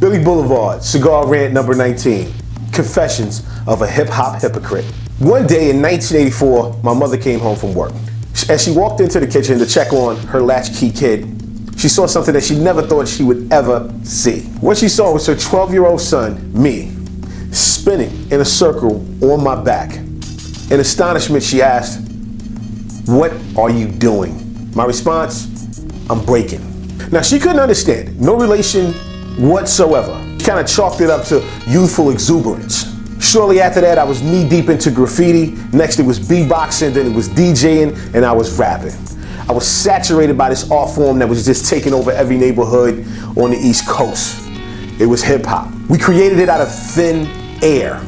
Billy Boulevard, Cigar Rant number 19. Confessions of a hip-hop hypocrite. One day in 1984, my mother came home from work. As she walked into the kitchen to check on her latchkey kid, she saw something that she never thought she would ever see. What she saw was her 12-year-old son, me, spinning in a circle on my back. In astonishment, she asked, "What are you doing?" My response, "I'm breaking." Now, she couldn't understand it. No relation whatsoever. She kind of chalked it up to youthful exuberance. Shortly after that, I was knee-deep into graffiti. Next, it was beatboxing, then it was DJing, and I was rapping. I was saturated by this art form that was just taking over every neighborhood on the East Coast. It was hip-hop. We created it out of thin air,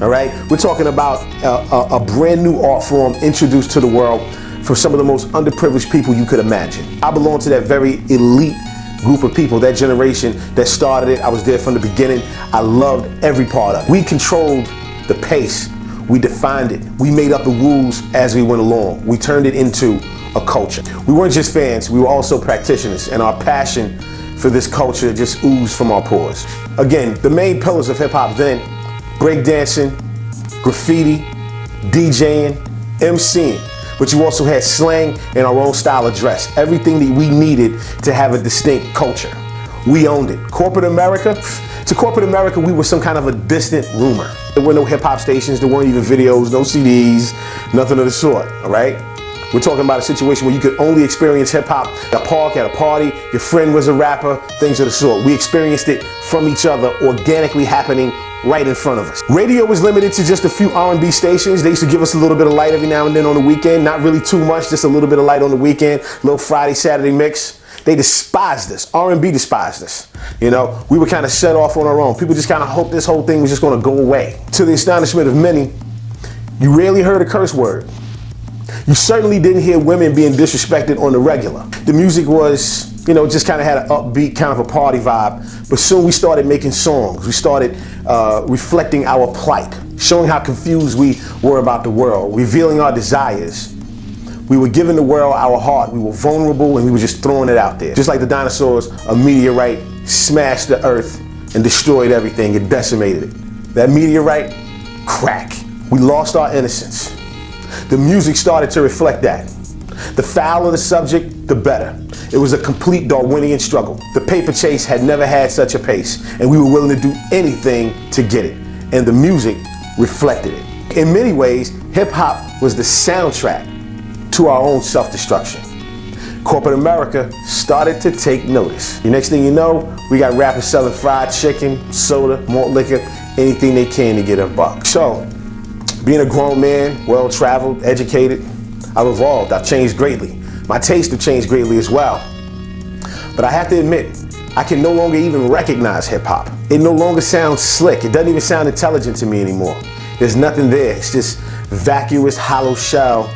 all right? We're talking about a brand new art form introduced to the world for some of the most underprivileged people you could imagine. I belong to that very elite group of people, that generation that started it. I was there from the beginning. I loved every part of it. We controlled the pace. We defined it. We made up the rules as we went along. We turned it into a culture. We weren't just fans, we were also practitioners, and our passion for this culture just oozed from our pores. Again, the main pillars of hip hop then: breakdancing, graffiti, DJing, MCing. But you also had slang and our own style of dress. Everything that we needed to have a distinct culture. We owned it. Corporate America, to corporate America, we were some kind of a distant rumor. There were no hip hop stations, there weren't even videos, no CDs, nothing of the sort, all right? We're talking about a situation where you could only experience hip hop at a park, at a party, your friend was a rapper, things of the sort. We experienced it from each other, organically happening right in front of us. Radio was limited to just a few R&B stations. They used to give us a little bit of light every now and then on the weekend. Not really too much, just a little bit of light on the weekend. Little Friday, Saturday mix. They despised us. R&B despised us. You know, we were kind of set off on our own. People just kind of hoped this whole thing was just going to go away. To the astonishment of many, you rarely heard a curse word. You certainly didn't hear women being disrespected on the regular. The music was, you know, just kind of had an upbeat kind of a party vibe. But soon we started making songs. We started reflecting our plight, showing how confused we were about the world, revealing our desires. We were giving the world our heart. We were vulnerable and we were just throwing it out there. Just like the dinosaurs, a meteorite smashed the earth and destroyed everything. It decimated it. That meteorite, crack. We lost our innocence. The music started to reflect that. The fouler the subject, the better. It was a complete Darwinian struggle. The paper chase had never had such a pace, and we were willing to do anything to get it. And the music reflected it. In many ways, hip-hop was the soundtrack to our own self-destruction. Corporate America started to take notice. The next thing you know, we got rappers selling fried chicken, soda, malt liquor, anything they can to get a buck. So, being a grown man, well-traveled, educated, I've evolved, I've changed greatly. My taste have changed greatly as well. But I have to admit, I can no longer even recognize hip hop. It no longer sounds slick. It doesn't even sound intelligent to me anymore. There's nothing there. It's just vacuous, hollow shell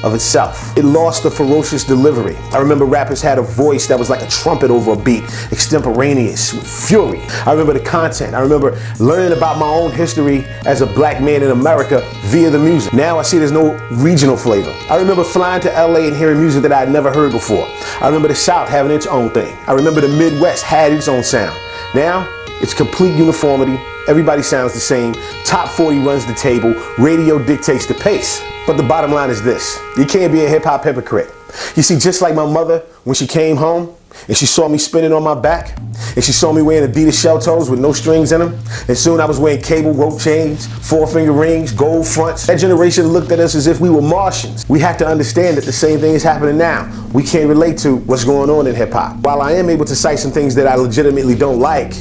of itself. It lost the ferocious delivery. I remember rappers had a voice that was like a trumpet over a beat, extemporaneous, with fury. I remember the content. I remember learning about my own history as a black man in America via the music. Now I see there's no regional flavor. I remember flying to LA and hearing music that I had never heard before. I remember the South having its own thing. I remember the Midwest had its own sound. Now, it's complete uniformity. Everybody sounds the same. Top 40 runs the table. Radio dictates the pace. But the bottom line is this: you can't be a hip-hop hypocrite. You see, just like my mother, when she came home and she saw me spinning on my back, and she saw me wearing Adidas shell toes with no strings in them, and soon I was wearing cable rope chains, four-finger rings, gold fronts. That generation looked at us as if we were Martians. We have to understand that the same thing is happening now. We can't relate to what's going on in hip-hop. While I am able to cite some things that I legitimately don't like,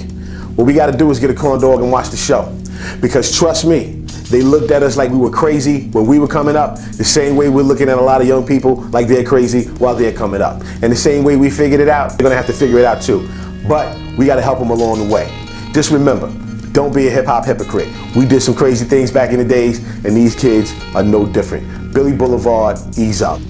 what we gotta do is get a corn dog and watch the show. Because trust me, they looked at us like we were crazy when we were coming up, the same way we're looking at a lot of young people like they're crazy while they're coming up. And the same way we figured it out, they're gonna have to figure it out too. But we gotta help them along the way. Just remember, don't be a hip-hop hypocrite. We did some crazy things back in the days, and these kids are no different. Billy Boulevard, ease up.